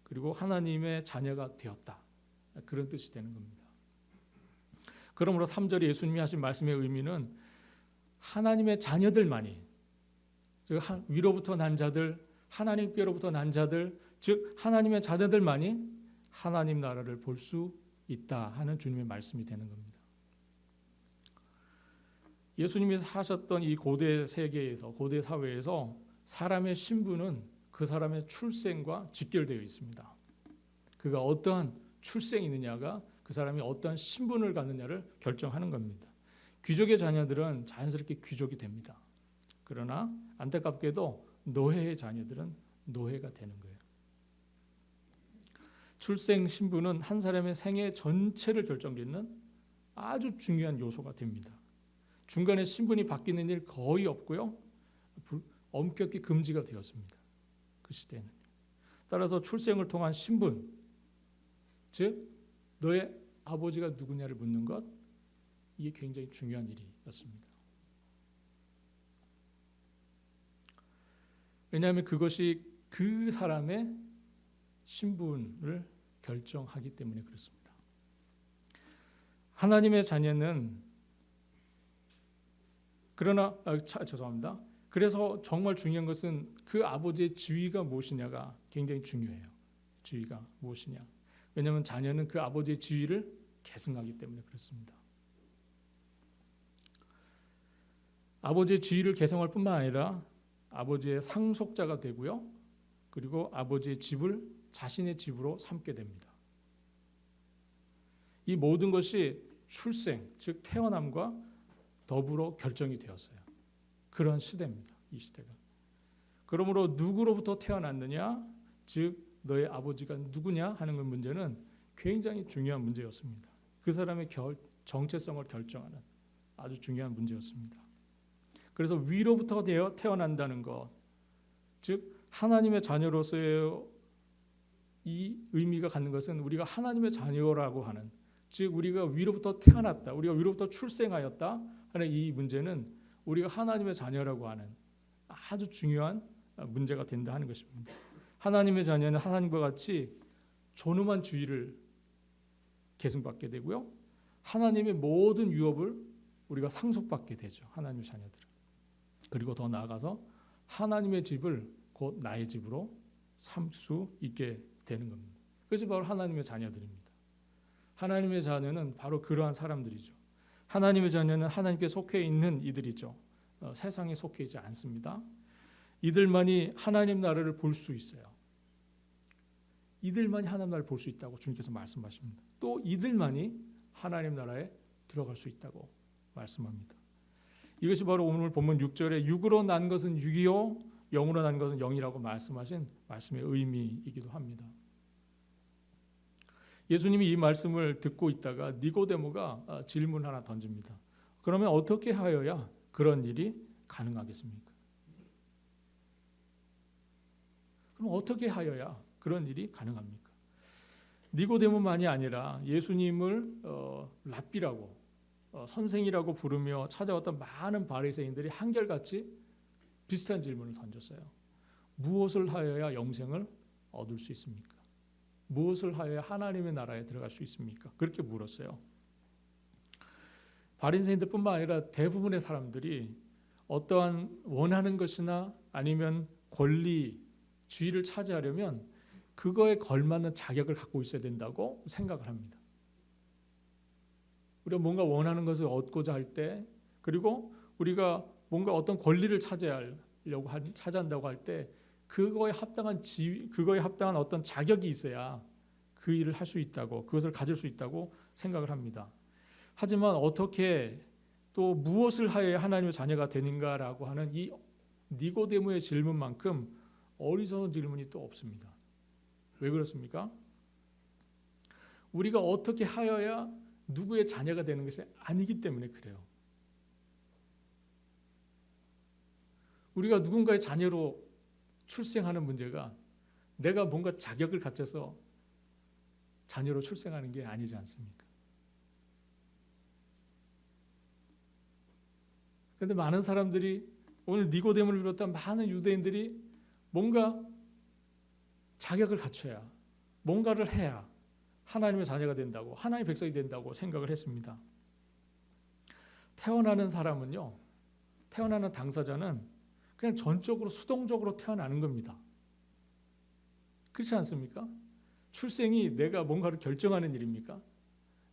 그리고 하나님의 자녀가 되었다, 그런 뜻이 되는 겁니다. 그러므로 3절에 예수님이 하신 말씀의 의미는 하나님의 자녀들만이, 즉 위로부터 난 자들, 하나님께로부터 난 자들, 즉 하나님의 자녀들만이 하나님 나라를 볼 수 있다 하는 주님의 말씀이 되는 겁니다. 예수님이 사셨던 이 고대 세계에서, 고대 사회에서 사람의 신분은 그 사람의 출생과 직결되어 있습니다. 그가 어떠한 출생이 있느냐가 그 사람이 어떠한 신분을 갖느냐를 결정하는 겁니다. 귀족의 자녀들은 자연스럽게 귀족이 됩니다. 그러나 안타깝게도 노예의 자녀들은 노예가 되는 거예요. 출생 신분은 한 사람의 생애 전체를 결정짓는 아주 중요한 요소가 됩니다. 중간에 신분이 바뀌는 일 거의 없고요, 엄격히 금지가 되었습니다. 그 시대에는. 따라서 출생을 통한 신분, 즉 너의 아버지가 누구냐를 묻는 것, 이게 굉장히 중요한 일이었습니다. 왜냐하면 그것이 그 사람의 신분을 결정하기 때문에 그렇습니다. 하나님의 자녀는 그래서 정말 중요한 것은 그 아버지의 지위가 무엇이냐가 굉장히 중요해요. 지위가 무엇이냐. 왜냐하면 자녀는 그 아버지의 지위를 계승하기 때문에 그렇습니다. 아버지의 지위를 계승할 뿐만 아니라 아버지의 상속자가 되고요, 그리고 아버지의 집을 자신의 집으로 삼게 됩니다. 이 모든 것이 출생, 즉 태어남과 더불어 결정이 되었어요. 그런 시대입니다. 이 시대가. 그러므로 누구로부터 태어났느냐, 즉 너의 아버지가 누구냐 하는 문제는 굉장히 중요한 문제였습니다. 그 사람의 정체성을 결정하는 아주 중요한 문제였습니다. 그래서 위로부터 태어난다는 것, 즉 하나님의 자녀로서의 이 의미가 갖는 것은 우리가 하나님의 자녀라고 하는, 즉 우리가 위로부터 태어났다, 우리가 위로부터 출생하였다 하는 이 문제는 우리가 하나님의 자녀라고 하는 아주 중요한 문제가 된다 하는 것입니다. 하나님의 자녀는 하나님과 같이 존엄한 주의를 계승받게 되고요, 하나님의 모든 유업을 우리가 상속받게 되죠. 하나님의 자녀들은. 그리고 더 나아가서 하나님의 집을 곧 나의 집으로 삼을 수 있게 되는 겁니다. 그것이 바로 하나님의 자녀들입니다. 하나님의 자녀는 바로 그러한 사람들이죠. 하나님의 자녀는 하나님께 속해 있는 이들이죠. 세상에 속해 있지 않습니다. 이들만이 하나님 나라를 볼 수 있어요. 이들만이 하나님 나라를 볼 수 있다고 주님께서 말씀하십니다. 또 이들만이 하나님 나라에 들어갈 수 있다고 말씀합니다. 이것이 바로 오늘 본문 6절에 육으로 난 것은 육이요 영으로 난 것은 영이라고 말씀하신 말씀의 의미이기도 합니다. 예수님이 이 말씀을 듣고 있다가 니고데모가 질문 하나 던집니다. 그러면 어떻게 하여야 그런 일이 가능하겠습니까? 그럼 어떻게 하여야 그런 일이 가능합니까? 니고데모만이 아니라 예수님을 랍비라고 선생이라고 부르며 찾아왔던 많은 바리새인들이 한결같이 비슷한 질문을 던졌어요. 무엇을 하여야 영생을 얻을 수 있습니까? 무엇을 하여야 하나님의 나라에 들어갈 수 있습니까? 그렇게 물었어요. 바리새인들뿐만 아니라 대부분의 사람들이 어떠한 원하는 것이나 아니면 권리, 지위를 차지하려면 그거에 걸맞는 자격을 갖고 있어야 된다고 생각을 합니다. 우리가 뭔가 원하는 것을 얻고자 할 때, 그리고 우리가 뭔가 어떤 권리를 차지한다고 할 때 그거에 합당한 지위, 그거에 합당한 어떤 자격이 있어야 그 일을 할 수 있다고, 그것을 가질 수 있다고 생각을 합니다. 하지만 어떻게 또 무엇을 하여야 하나님의 자녀가 되는가라고 하는 이 니고데모의 질문만큼 어리석은 질문이 또 없습니다. 왜 그렇습니까? 우리가 어떻게 하여야 누구의 자녀가 되는 것이 아니기 때문에 그래요. 우리가 누군가의 자녀로 출생하는 문제가 내가 뭔가 자격을 갖춰서 자녀로 출생하는 게 아니지 않습니까? 그런데 많은 사람들이, 오늘 니고데모를 비롯한 많은 유대인들이 뭔가 자격을 갖춰야, 뭔가를 해야 하나님의 자녀가 된다고, 하나님의 백성이 된다고 생각을 했습니다. 태어나는 사람은요, 태어나는 당사자는 그냥 전적으로 수동적으로 태어나는 겁니다. 그렇지 않습니까? 출생이 내가 뭔가를 결정하는 일입니까?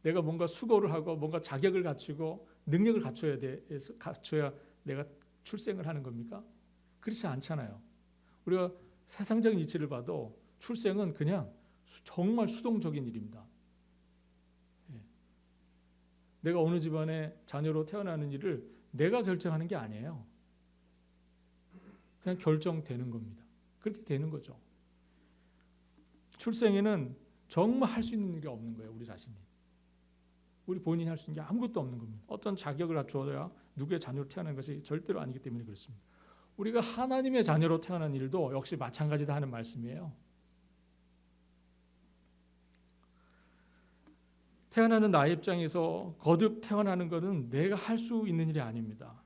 내가 뭔가 수고를 하고 뭔가 자격을 갖추고 능력을 갖춰야 내가 출생을 하는 겁니까? 그렇지 않잖아요. 우리가 세상적인 이치를 봐도 출생은 그냥 정말 수동적인 일입니다. 내가 어느 집안의 자녀로 태어나는 일을 내가 결정하는 게 아니에요. 그냥 결정되는 겁니다. 그렇게 되는 거죠. 출생에는 정말 할 수 있는 일이 없는 거예요. 우리 자신이. 우리 본인이 할 수 있는 게 아무것도 없는 겁니다. 어떤 자격을 갖추어야 누구의 자녀로 태어나는 것이 절대로 아니기 때문에 그렇습니다. 우리가 하나님의 자녀로 태어난 일도 역시 마찬가지다 하는 말씀이에요. 태어나는 나의 입장에서 거듭 태어나는 것은 내가 할 수 있는 일이 아닙니다.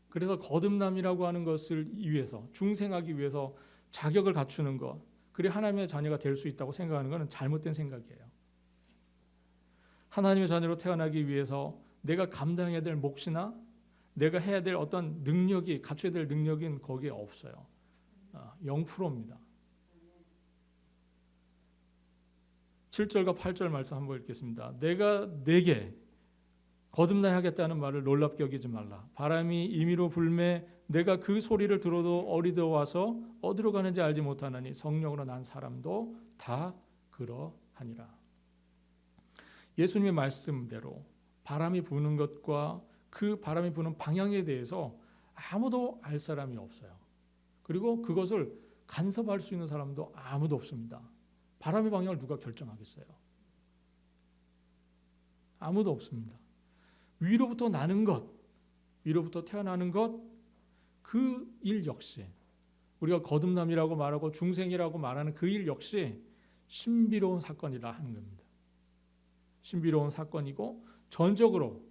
그래서 거듭남이라고 하는 것을 위해서, 중생하기 위해서 자격을 갖추는 것, 그래 하나님의 자녀가 될 수 있다고 생각하는 것은 잘못된 생각이에요. 하나님의 자녀로 태어나기 위해서 내가 감당해야 될 몫이나 내가 해야 될 어떤 능력이, 갖춰야 될 능력은 거기에 없어요. 0%입니다. 7절과 8절 말씀 한번 읽겠습니다. 내가 내게 거듭나야 하겠다는 말을 놀랍게 여기지 말라. 바람이 임의로 불매 내가 그 소리를 들어도 어리더워서 어디로 가는지 알지 못하나니 성령으로 난 사람도 다 그러하니라. 예수님의 말씀대로 바람이 부는 것과 그 바람이 부는 방향에 대해서 아무도 알 사람이 없어요. 그리고 그것을 간섭할 수 있는 사람도 아무도 없습니다. 바람의 방향을 누가 결정하겠어요? 아무도 없습니다. 위로부터 나는 것, 위로부터 태어나는 것, 그 일 역시 우리가 거듭남이라고 말하고 중생이라고 말하는 그 일 역시 신비로운 사건이라 하는 겁니다. 신비로운 사건이고 전적으로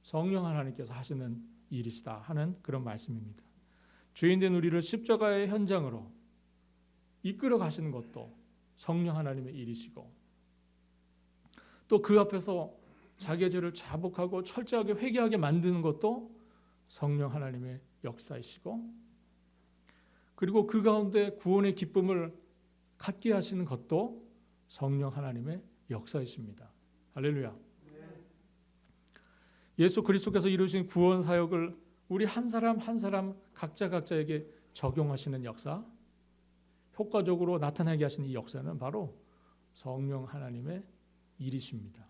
성령 하나님께서 하시는 일이시다 하는 그런 말씀입니다. 죄인된 우리를 십자가의 현장으로 이끌어 가시는 것도 성령 하나님의 일이시고, 또 그 앞에서 자기의 죄를 자복하고 철저하게 회개하게 만드는 것도 성령 하나님의 역사이시고, 그리고 그 가운데 구원의 기쁨을 갖게 하시는 것도 성령 하나님의 역사이십니다. 할렐루야. 예수 그리스도께서 이루신 구원 사역을 우리 한 사람 한 사람 각자에게 적용하시는 역사, 효과적으로 나타나게 하시는 이 역사는 바로 성령 하나님의 일이십니다.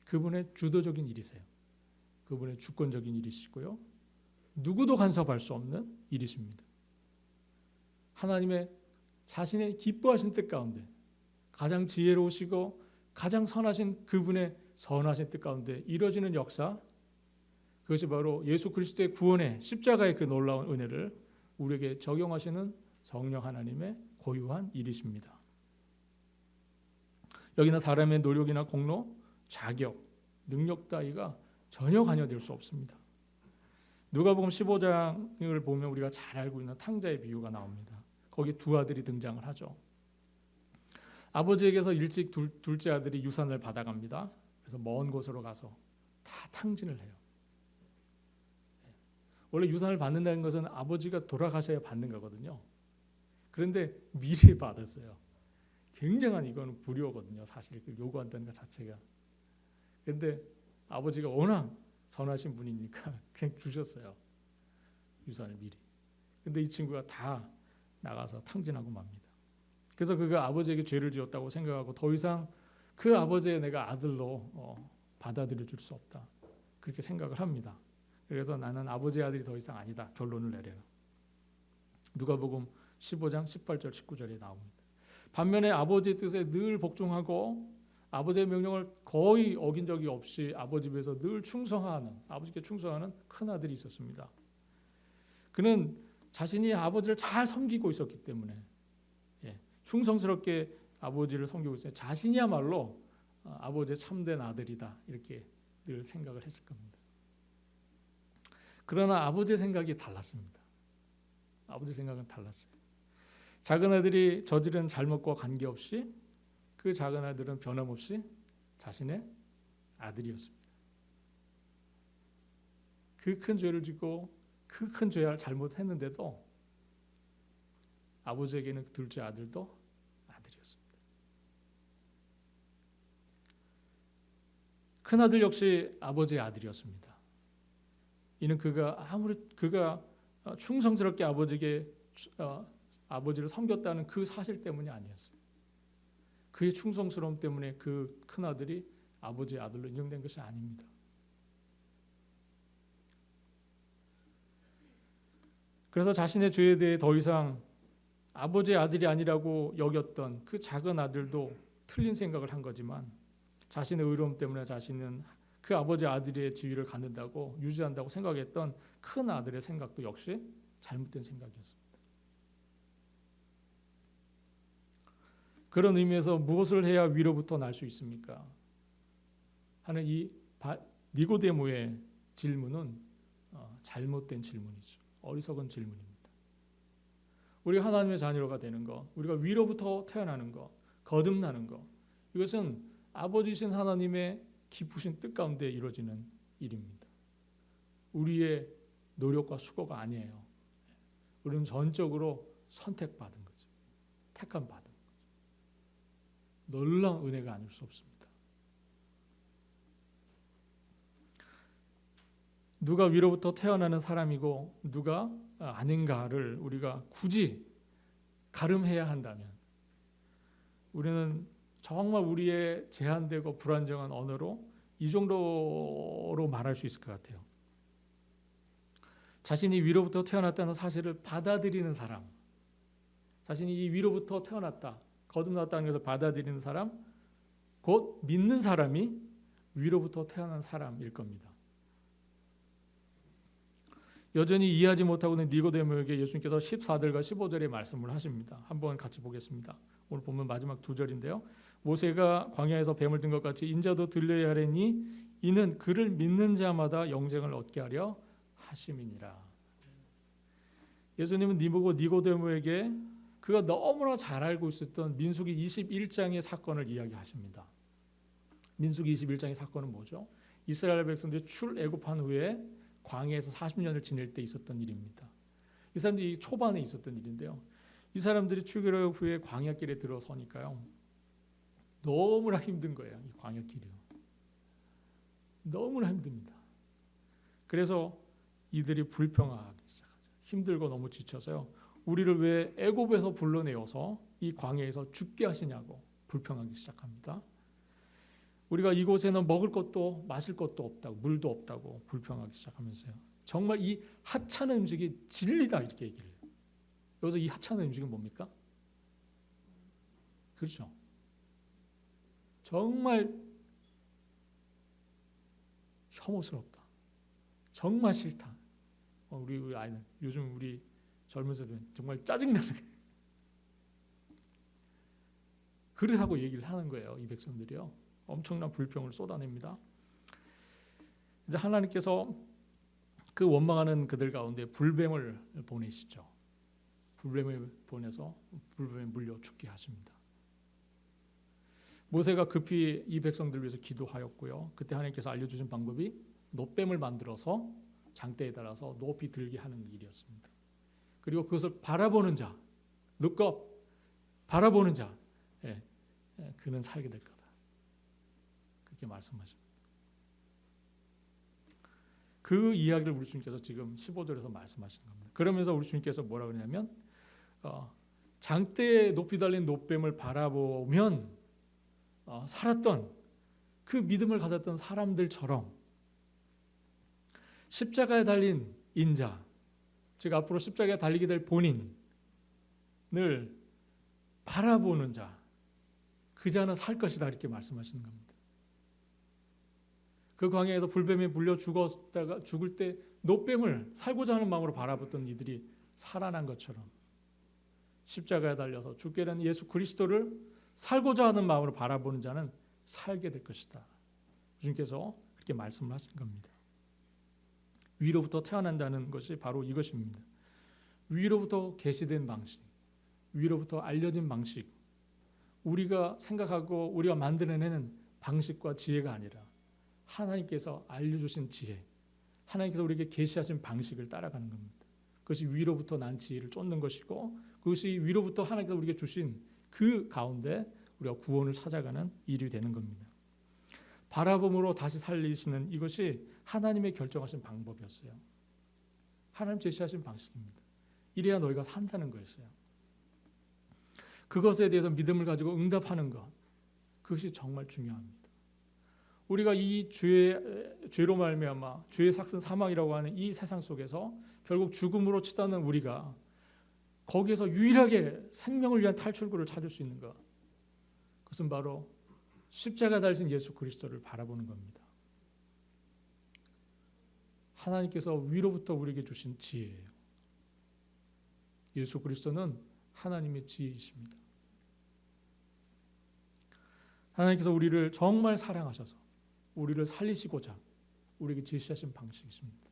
그분의 주도적인 일이세요. 그분의 주권적인 일이시고요. 누구도 간섭할 수 없는 일이십니다. 하나님의 자신의 기뻐하신 뜻 가운데 가장 지혜로우시고 가장 선하신 그분의 선하신 뜻 가운데 이루어지는 역사, 그것이 바로 예수 그리스도의 구원의 십자가의 그 놀라운 은혜를 우리에게 적용하시는 성령 하나님의 고유한 일이십니다. 여기는 사람의 노력이나 공로, 자격, 능력 따위가 전혀 관여될 수 없습니다. 누가복음 15장을 보면 우리가 잘 알고 있는 탕자의 비유가 나옵니다. 거기 두 아들이 등장을 하죠. 아버지에게서 일찍 둘째 아들이 유산을 받아갑니다. 그래서 먼 곳으로 가서 다 탕진을 해요. 원래 유산을 받는다는 것은 아버지가 돌아가셔야 받는 거거든요. 그런데 미리 받았어요. 굉장한 이건 불효거든요. 사실 요구한다는 것 자체가. 그런데 아버지가 워낙 선하신 분이니까 그냥 주셨어요. 유산을 미리. 근데 이 친구가 다 나가서 탕진하고 맙니다. 그래서 그가 아버지에게 죄를 지었다고 생각하고 더 이상 그 아버지의 내가 아들로 받아들여 줄 수 없다. 그렇게 생각을 합니다. 그래서 나는 아버지의 아들이 더 이상 아니다. 결론을 내려요. 누가복음 15장 18절 19절에 나옵니다. 반면에 아버지의 뜻에 늘 복종하고 아버지의 명령을 거의 어긴 적이 없이 아버지 집에서 늘 충성하는, 아버지께 충성하는 큰 아들이 있었습니다. 그는 자신이 아버지를 잘 섬기고 있었기 때문에 충성스럽게 아버지를 섬기고 있어요. 자신이야말로 아버지의 참된 아들이다 이렇게 늘 생각을 했을 겁니다. 그러나 아버지의 생각이 달랐습니다. 아버지 생각은 달랐어요. 작은 아들이 저지른 잘못과 관계없이 그 작은 아들은 변함없이 자신의 아들이었습니다. 그 큰 죄를 짓고 그 큰 죄를 잘못했는데도 아버지에게는 둘째 아들도 아들이었습니다. 큰 아들 역시 아버지의 아들이었습니다. 이는 그가 충성스럽게 아버지를 섬겼다는 그 사실 때문이 아니었어요. 그의 충성스러움 때문에 그 큰 아들이 아버지의 아들로 인정된 것이 아닙니다. 그래서 자신의 죄에 대해 더 이상 아버지의 아들이 아니라고 여겼던 그 작은 아들도 틀린 생각을 한 거지만 자신의 의로움 때문에 자신은 그 아버지의 아들의 지위를 갖는다고 유지한다고 생각했던 큰 아들의 생각도 역시 잘못된 생각이었습니다. 그런 의미에서 무엇을 해야 위로부터 날 수 있습니까? 하는 이 니고데모의 질문은 잘못된 질문이죠. 어리석은 질문입니다. 우리가 하나님의 자녀가 되는 것, 우리가 위로부터 태어나는 것, 거듭나는 것, 이것은 아버지신 하나님의 기쁘신 뜻 가운데 이루어지는 일입니다. 우리의 노력과 수고가 아니에요. 우리는 전적으로 선택받은 거죠. 택함 받은 거죠. 놀라운 은혜가 아닐 수 없습니다. 누가 위로부터 태어나는 사람이고 누가 아닌가를 우리가 굳이 가름해야 한다면 우리는 정말 우리의 제한되고 불안정한 언어로 이 정도로 말할 수 있을 것 같아요. 자신이 위로부터 태어났다는 사실을 받아들이는 사람, 자신이 이 위로부터 태어났다, 거듭났다는 것을 받아들이는 사람, 곧 믿는 사람이 위로부터 태어난 사람일 겁니다. 여전히 이해하지 못하고 있는 니고데모에게 예수님께서 14절과 15절의 말씀을 하십니다. 한번 같이 보겠습니다. 오늘 보면 마지막 두 절인데요. 모세가 광야에서 뱀을 든 것 같이 인자도 들려야 하려니 이는 그를 믿는 자마다 영생을 얻게 하려 하심이니라. 예수님은 니고데모에게 그가 너무나 잘 알고 있었던 민수기 21장의 사건을 이야기하십니다. 민수기 21장의 사건은 뭐죠? 이스라엘 백성들이 출애굽한 후에 광야에서 40년을 지낼 때 있었던 일입니다. 이 사람들이 초반에 있었던 일인데요. 이 사람들이 출애굽 후에 광야길에 들어서니까요. 너무나 힘든 거예요. 이 광야길이요. 너무나 힘듭니다. 그래서 이들이 불평하기 시작하죠. 힘들고 너무 지쳐서요. 우리를 왜 애굽에서 불러내어서 이 광야에서 죽게 하시냐고 불평하기 시작합니다. 우리가 이곳에는 먹을 것도 마실 것도 없다고 물도 없다고 불평하기 시작하면서요. 정말 이 하찮은 음식이 진리다 이렇게 얘기를 해요. 여기서 이 하찮은 음식은 뭡니까? 그렇죠. 정말 혐오스럽다. 정말 싫다. 우리 아이는 요즘 우리 젊은 세대는 정말 짜증나는 그렇다고 얘기를 하는 거예요. 이 백성들이요. 엄청난 불평을 쏟아냅니다. 이제 하나님께서 그 원망하는 그들 가운데 불뱀을 보내시죠. 불뱀을 보내서 불뱀에 물려 죽게 하십니다. 모세가 급히 이 백성들 위해서 기도하였고요. 그때 하나님께서 알려주신 방법이 놋뱀을 만들어서 장대에 달아서 높이 들게 하는 일이었습니다. 그리고 그것을 바라보는 자, look up, 바라보는 자, 그는 살게 될 거다. 그렇게 말씀하십니다. 그 이야기를 우리 주님께서 지금 15절에서 말씀하시는 겁니다. 그러면서 우리 주님께서 뭐라 그러냐면 장대에 높이 달린 놋뱀을 바라보면 살았던 그 믿음을 가졌던 사람들처럼 십자가에 달린 인자, 즉 앞으로 십자가에 달리게 될 본인을 바라보는 자, 그 자는 살 것이다 이렇게 말씀하시는 겁니다. 그 광야에서 불뱀에 물려 죽었다가 죽을 때 놋뱀을 살고자 하는 마음으로 바라봤던 이들이 살아난 것처럼 십자가에 달려서 죽게 된 예수 그리스도를 살고자 하는 마음으로 바라보는 자는 살게 될 것이다. 주님께서 그렇게 말씀을 하신 겁니다. 위로부터 태어난다는 것이 바로 이것입니다. 위로부터 계시된 방식, 위로부터 알려진 방식, 우리가 생각하고 우리가 만들어내는 방식과 지혜가 아니라 하나님께서 알려주신 지혜, 하나님께서 우리에게 계시하신 방식을 따라가는 겁니다. 그것이 위로부터 난 지혜를 쫓는 것이고 그것이 위로부터 하나님께서 우리에게 주신 그 가운데 우리가 구원을 찾아가는 일이 되는 겁니다. 바라봄으로 다시 살리시는 이것이 하나님의 결정하신 방법이었어요. 하나님 제시하신 방식입니다. 이래야 너희가 산다는 거였어요. 그것에 대해서 믿음을 가지고 응답하는 것, 그것이 정말 중요합니다. 우리가 이 죄로 말미암아 죄의 삭슨 사망이라고 하는 이 세상 속에서 결국 죽음으로 치닫는 우리가 거기에서 유일하게 생명을 위한 탈출구를 찾을 수 있는 것, 그것은 바로 십자가 달린 예수 그리스도를 바라보는 겁니다. 하나님께서 위로부터 우리에게 주신 지혜예요. 예수 그리스도는 하나님의 지혜이십니다. 하나님께서 우리를 정말 사랑하셔서 우리를 살리시고자 우리에게 제시하신 방식이십니다.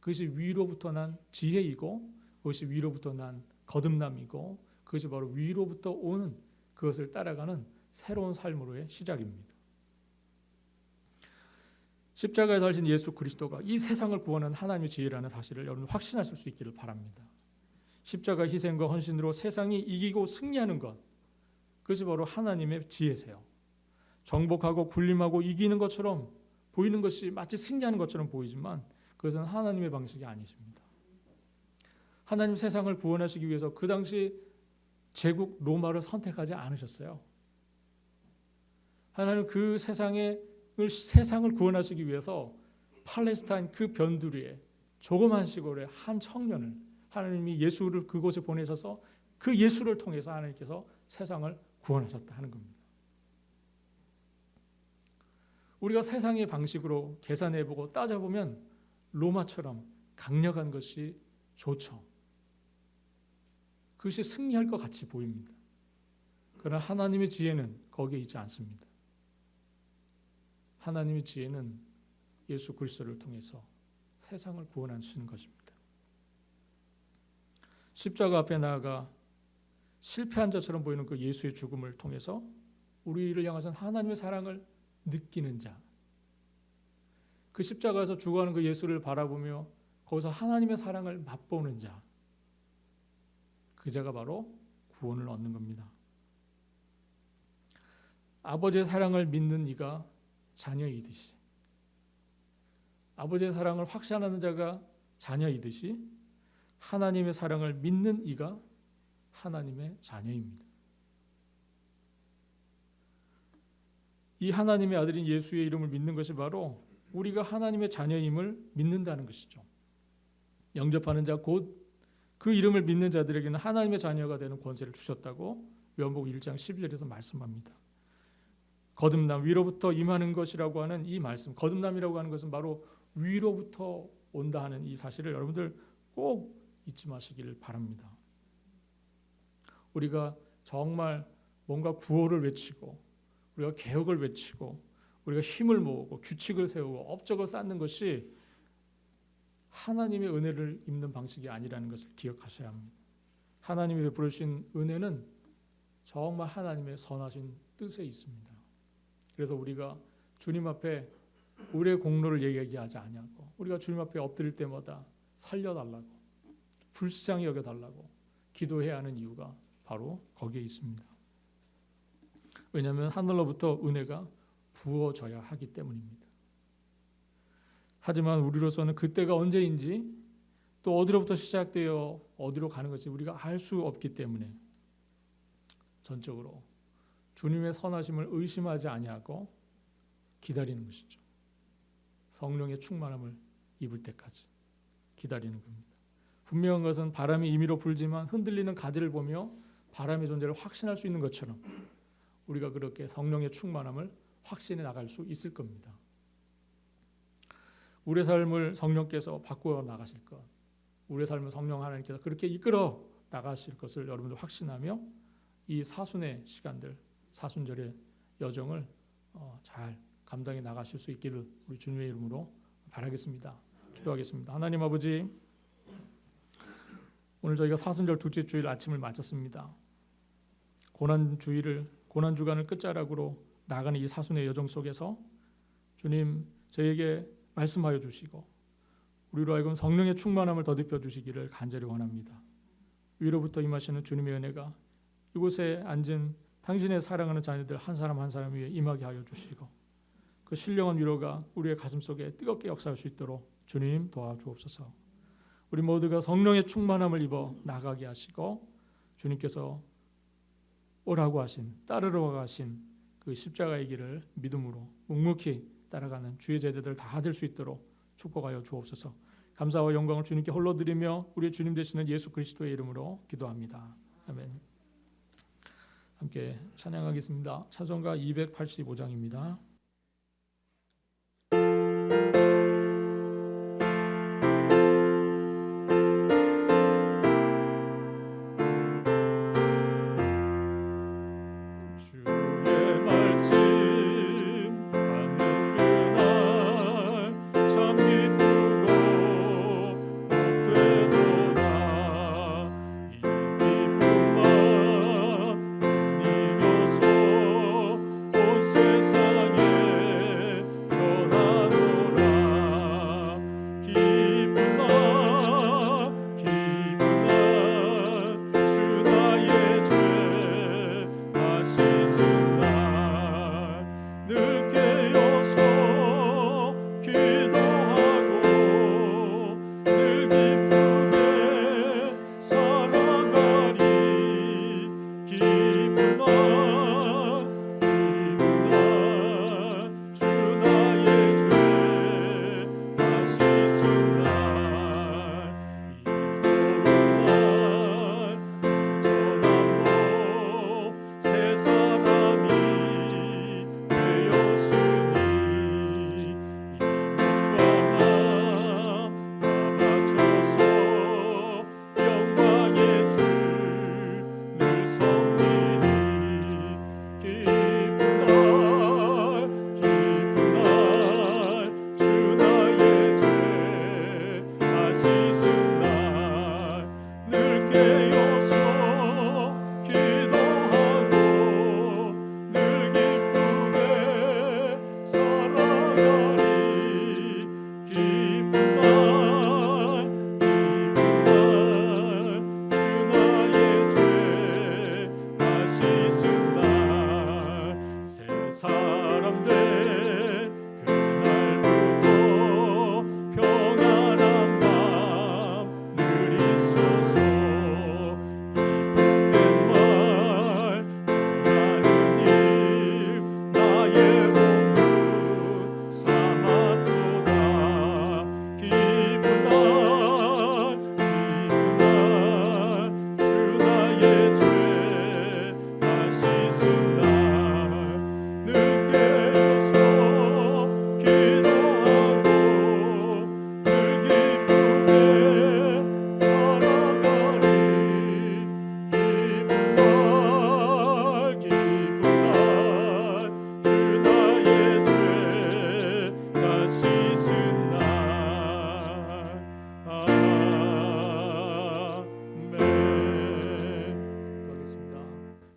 그것이 위로부터 난 지혜이고 그것이 위로부터 난 거듭남이고 그것이 바로 위로부터 오는 그것을 따라가는 새로운 삶으로의 시작입니다. 십자가에 달린 예수 그리스도가 이 세상을 구원하는 하나님의 지혜라는 사실을 여러분 확신하실 수 있기를 바랍니다. 십자가 희생과 헌신으로 세상이 이기고 승리하는 것, 그것이 바로 하나님의 지혜세요. 정복하고 군림하고 이기는 것처럼 보이는 것이 마치 승리하는 것처럼 보이지만 그것은 하나님의 방식이 아니십니다. 하나님 세상을 구원하시기 위해서 그 당시 제국 로마를 선택하지 않으셨어요. 하나님은 그 세상을 구원하시기 위해서 팔레스타인 그 변두리에 조그만 시골의 한 청년을 하나님이 예수를 그곳에 보내셔서 그 예수를 통해서 하나님께서 세상을 구원하셨다 하는 겁니다. 우리가 세상의 방식으로 계산해보고 따져보면 로마처럼 강력한 것이 좋죠. 그것이 승리할 것 같이 보입니다. 그러나 하나님의 지혜는 거기에 있지 않습니다. 하나님의 지혜는 예수 그리스도를 통해서 세상을 구원하시는 것입니다. 십자가 앞에 나아가 실패한 자처럼 보이는 그 예수의 죽음을 통해서 우리를 향하신 하나님의 사랑을 느끼는 자, 그 십자가에서 죽어가는 그 예수를 바라보며 거기서 하나님의 사랑을 맛보는 자, 그 자가 바로 구원을 얻는 겁니다. 아버지의 사랑을 믿는 이가 자녀이듯이, 아버지의 사랑을 확신하는 자가 자녀이듯이 하나님의 사랑을 믿는 이가 하나님의 자녀입니다. 이 하나님의 아들인 예수의 이름을 믿는 것이 바로 우리가 하나님의 자녀임을 믿는다는 것이죠. 영접하는 자 곧 그 이름을 믿는 자들에게는 하나님의 자녀가 되는 권세를 주셨다고 요한복음 1장 12절에서 말씀합니다. 거듭남, 위로부터 임하는 것이라고 하는 이 말씀, 거듭남이라고 하는 것은 바로 위로부터 온다 하는 이 사실을 여러분들 꼭 잊지 마시기를 바랍니다. 우리가 정말 뭔가 구호를 외치고 우리가 개혁을 외치고 우리가 힘을 모으고 규칙을 세우고 업적을 쌓는 것이 하나님의 은혜를 입는 방식이 아니라는 것을 기억하셔야 합니다. 하나님이 베풀어 주신 은혜는 정말 하나님의 선하신 뜻에 있습니다. 그래서 우리가 주님 앞에 우리의 공로를 얘기하지 아니하고 우리가 주님 앞에 엎드릴 때마다 살려달라고 불쌍히 여겨달라고 기도해야 하는 이유가 바로 거기에 있습니다. 왜냐하면 하늘로부터 은혜가 부어져야 하기 때문입니다. 하지만 우리로서는 그때가 언제인지 또 어디로부터 시작되어 어디로 가는 것인지 우리가 알 수 없기 때문에 전적으로 주님의 선하심을 의심하지 아니하고 기다리는 것이죠. 성령의 충만함을 입을 때까지 기다리는 겁니다. 분명한 것은 바람이 임의로 불지만 흔들리는 가지를 보며 바람의 존재를 확신할 수 있는 것처럼 우리가 그렇게 성령의 충만함을 확신해 나갈 수 있을 겁니다. 우리의 삶을 성령께서 바꾸어 나가실 것, 우리의 삶을 성령 하나님께서 그렇게 이끌어 나가실 것을 여러분들 확신하며 이 사순의 시간들, 사순절의 여정을 잘 감당해 나가실 수 있기를 우리 주님의 이름으로 바라겠습니다. 기도하겠습니다. 하나님 아버지, 오늘 저희가 사순절 둘째 주일 아침을 마쳤습니다. 고난 주간을 끝자락으로 나가는 이 사순의 여정 속에서 주님 저희에게 말씀하여 주시고 우리로 하여금 성령의 충만함을 더딥혀 주시기를 간절히 원합니다. 위로부터 임하시는 주님의 은혜가 이곳에 앉은 당신의 사랑하는 자녀들 한 사람 한 사람 위에 임하게 하여 주시고 그 신령한 위로가 우리의 가슴 속에 뜨겁게 역사할 수 있도록 주님 도와주옵소서. 우리 모두가 성령의 충만함을 입어 나가게 하시고 주님께서 오라고 하신 따르러 가신 그 십자가의 길을 믿음으로 묵묵히 따라가는 주의 제자들 다 될 수 있도록 축복하여 주옵소서. 감사와 영광을 주님께 홀로 드리며 우리의 주님 되시는 예수 그리스도의 이름으로 기도합니다. 아멘. 함께 찬양하겠습니다. 찬송가 285장입니다.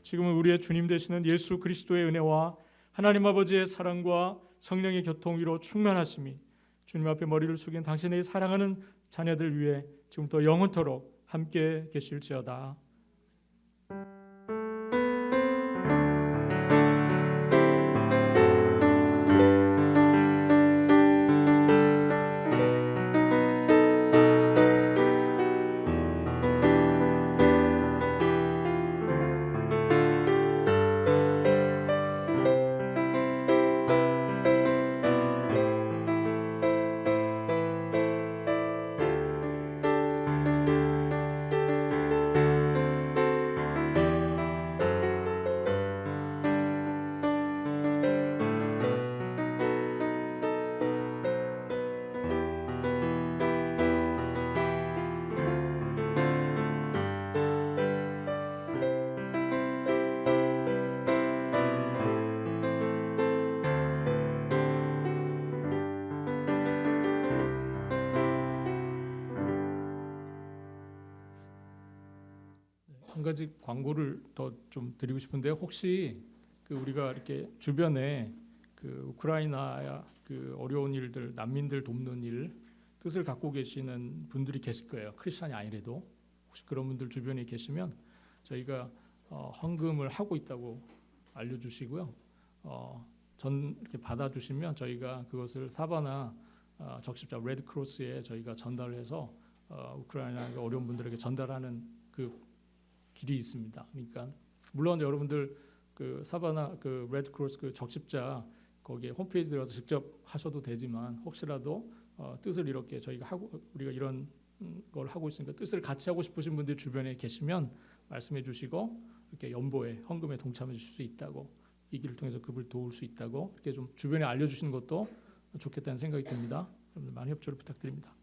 지금은 우리의 주님 되시는 예수 그리스도의 은혜와 하나님 아버지의 사랑과 성령의 교통 위로 충만하심이 주님 앞에 머리를 숙인 당신의 사랑하는 자녀들 위해 지금부터 영원토록 함께 계실지어다. 한 가지 광고를 더 좀 드리고 싶은데요. 혹시 우리가 이렇게 주변에 우크라이나야 어려운 일들, 난민들 돕는 일 뜻을 갖고 계시는 분들이 계실 거예요. 크리스찬이 아니래도 혹시 그런 분들 주변에 계시면 저희가 헌금을 하고 있다고 알려주시고요. 이렇게 받아주시면 저희가 그것을 사바나 적십자 레드크로스에 저희가 전달해서 우크라이나 어려운 분들에게 전달하는 그 길이 있습니다. 그러니까 물론 여러분들 사바나 레드크로스 적십자 거기에 홈페이지 들어가서 직접 하셔도 되지만 혹시라도 뜻을 이렇게 우리가 이런 걸 하고 있으니까 뜻을 같이 하고 싶으신 분들이 주변에 계시면 말씀해 주시고 이렇게 연보에 헌금에 동참해 주실 수 있다고, 이 길을 통해서 그분을 도울 수 있다고 이렇게 좀 주변에 알려주시는 것도 좋겠다는 생각이 듭니다. 여러분들 많은 협조를 부탁드립니다.